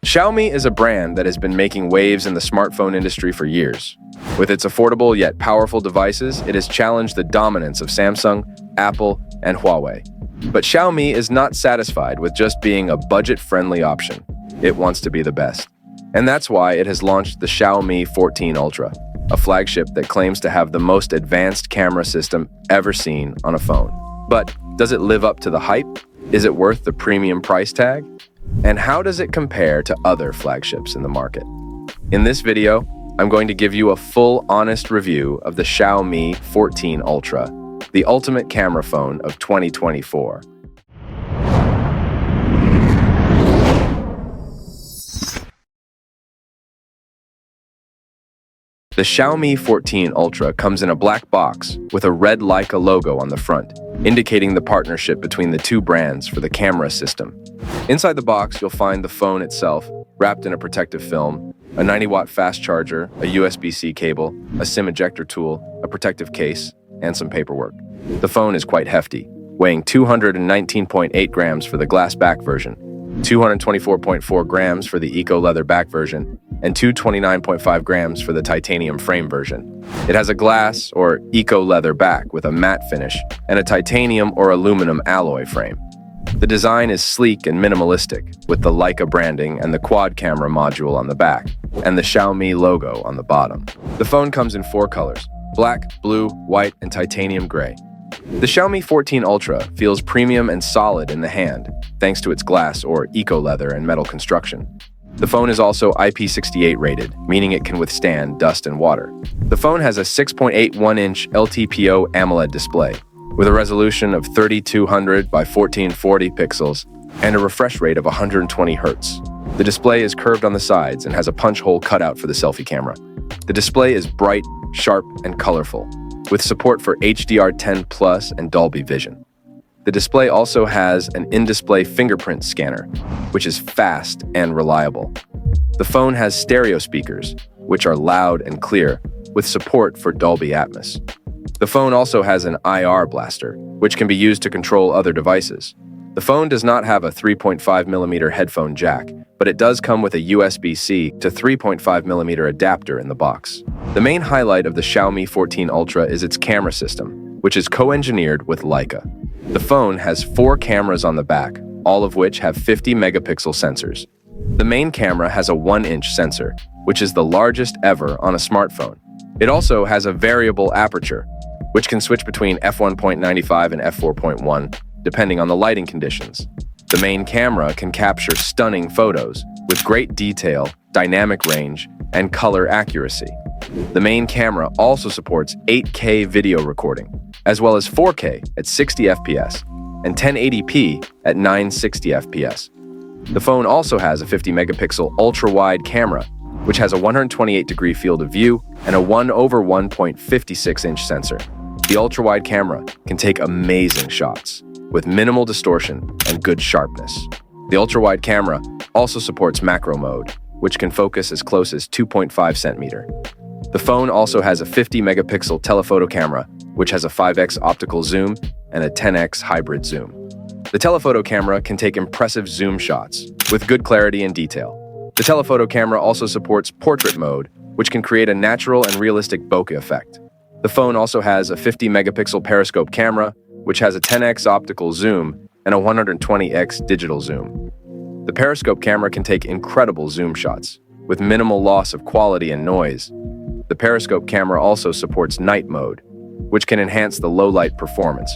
Xiaomi is a brand that has been making waves in the smartphone industry for years. With its affordable yet powerful devices, it has challenged the dominance of Samsung, Apple, and Huawei. But Xiaomi is not satisfied with just being a budget-friendly option. It wants to be the best. And that's why it has launched the Xiaomi 14 Ultra, a flagship that claims to have the most advanced camera system ever seen on a phone. But does it live up to the hype? Is it worth the premium price tag? And how does it compare to other flagships in the market? In this video, I'm going to give you a full, honest review of the Xiaomi 14 Ultra, the ultimate camera phone of 2024. The Xiaomi 14 Ultra comes in a black box with a red Leica logo on the front, indicating the partnership between the two brands for the camera system. Inside the box, you'll find the phone itself, wrapped in a protective film, a 90-watt fast charger, a USB-C cable, a SIM ejector tool, a protective case, and some paperwork. The phone is quite hefty, weighing 219.8 grams for the glass back version, 224.4 grams for the eco leather back version, and 229.5 grams for the titanium frame version. It has a glass or eco leather back with a matte finish and a titanium or aluminum alloy frame. The design is sleek and minimalistic, with the Leica branding and the quad camera module on the back, and the Xiaomi logo on the bottom. The phone comes in 4 colors: black, blue, white, and titanium gray. The Xiaomi 14 Ultra feels premium and solid in the hand, thanks to its glass or eco leather and metal construction. The phone is also IP68 rated, meaning it can withstand dust and water. The phone has a 6.81-inch LTPO AMOLED display, with a resolution of 3200 by 1440 pixels and a refresh rate of 120 Hz. The display is curved on the sides and has a punch hole cut out for the selfie camera. The display is bright, sharp, and colorful, with support for HDR10+ and Dolby Vision. The display also has an in-display fingerprint scanner, which is fast and reliable. The phone has stereo speakers, which are loud and clear, with support for Dolby Atmos. The phone also has an IR blaster, which can be used to control other devices. The phone does not have a 3.5mm headphone jack, but it does come with a USB-C to 3.5mm adapter in the box. The main highlight of the Xiaomi 14 Ultra is its camera system, which is co-engineered with Leica. The phone has 4 cameras on the back, all of which have 50-megapixel sensors. The main camera has a 1-inch sensor, which is the largest ever on a smartphone. It also has a variable aperture, which can switch between f1.95 and f4.1, depending on the lighting conditions. The main camera can capture stunning photos with great detail, dynamic range, and color accuracy. The main camera also supports 8K video recording, as well as 4K at 60 FPS and 1080p at 960 FPS. The phone also has a 50-megapixel ultra-wide camera, which has a 128-degree field of view and a 1/1.56-inch sensor. The ultra-wide camera can take amazing shots with minimal distortion and good sharpness. The ultra-wide camera also supports macro mode, which can focus as close as 2.5 centimeter. The phone also has a 50-megapixel telephoto camera, which has a 5x optical zoom and a 10x hybrid zoom. The telephoto camera can take impressive zoom shots with good clarity and detail. The telephoto camera also supports portrait mode, which can create a natural and realistic bokeh effect. The phone also has a 50-megapixel periscope camera, which has a 10x optical zoom and a 120x digital zoom. The periscope camera can take incredible zoom shots with minimal loss of quality and noise. The periscope camera also supports night mode, which can enhance the low-light performance.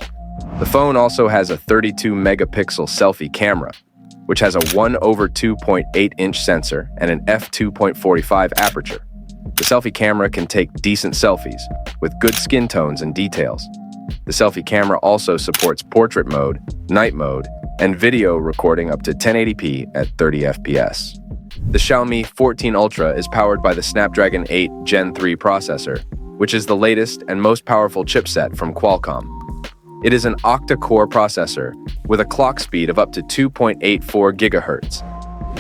The phone also has a 32-megapixel selfie camera, which has a 1/2.8-inch sensor and an f2.45 aperture. The selfie camera can take decent selfies with good skin tones and details. The selfie camera also supports portrait mode, night mode, and video recording up to 1080p at 30 FPS. The Xiaomi 14 Ultra is powered by the Snapdragon 8 Gen 3 processor, which is the latest and most powerful chipset from Qualcomm. It is an octa-core processor with a clock speed of up to 2.84 GHz.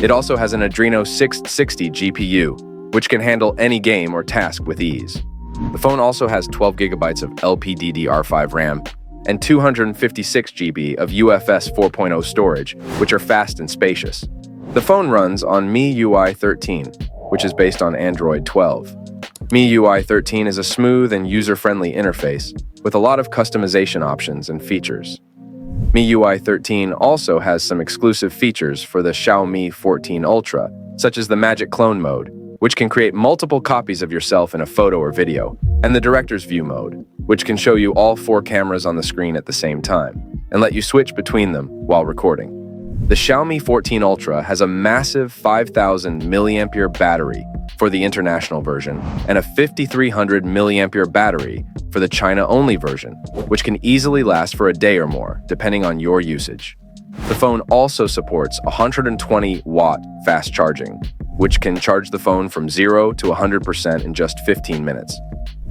It also has an Adreno 660 GPU, which can handle any game or task with ease. The phone also has 12 GB of LPDDR5 RAM and 256 GB of UFS 4.0 storage, which are fast and spacious. The phone runs on MIUI 13, which is based on Android 12. MIUI 13 is a smooth and user-friendly interface with a lot of customization options and features. MIUI 13 also has some exclusive features for the Xiaomi 14 Ultra, such as the Magic Clone mode, which can create multiple copies of yourself in a photo or video, and the Director's View mode, which can show you all 4 cameras on the screen at the same time, and let you switch between them while recording. The Xiaomi 14 Ultra has a massive 5,000 mAh battery for the international version and a 5,300 mAh battery for the China-only version, which can easily last for a day or more, depending on your usage. The phone also supports 120-watt fast charging, which can charge the phone from 0 to 100% in just 15 minutes.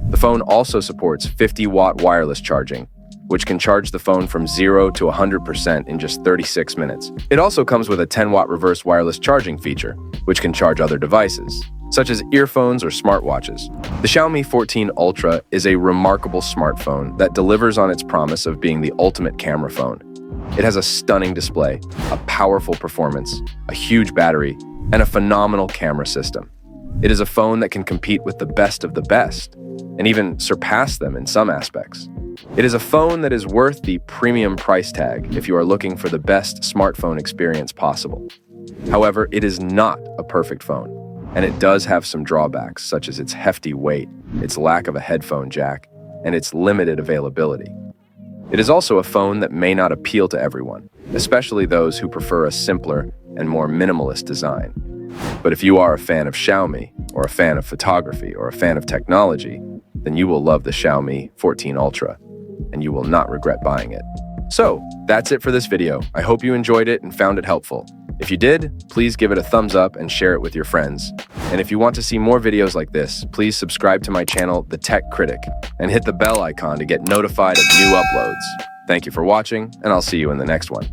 The phone also supports 50-watt wireless charging, which can charge the phone from 0 to 100% in just 36 minutes. It also comes with a 10-watt reverse wireless charging feature, which can charge other devices, such as earphones or smartwatches. The Xiaomi 14 Ultra is a remarkable smartphone that delivers on its promise of being the ultimate camera phone. It has a stunning display, a powerful performance, a huge battery, and a phenomenal camera system. It is a phone that can compete with the best of the best, and even surpass them in some aspects. It is a phone that is worth the premium price tag if you are looking for the best smartphone experience possible. However, it is not a perfect phone, and it does have some drawbacks, such as its hefty weight, its lack of a headphone jack, and its limited availability. It is also a phone that may not appeal to everyone, especially those who prefer a simpler and more minimalist design. But if you are a fan of Xiaomi, or a fan of photography, or a fan of technology, then you will love the Xiaomi 14 Ultra, and you will not regret buying it. So, that's it for this video. I hope you enjoyed it and found it helpful. If you did, please give it a thumbs up and share it with your friends. And if you want to see more videos like this, please subscribe to my channel, The Tech Critic, and hit the bell icon to get notified of new uploads. Thank you for watching, and I'll see you in the next one.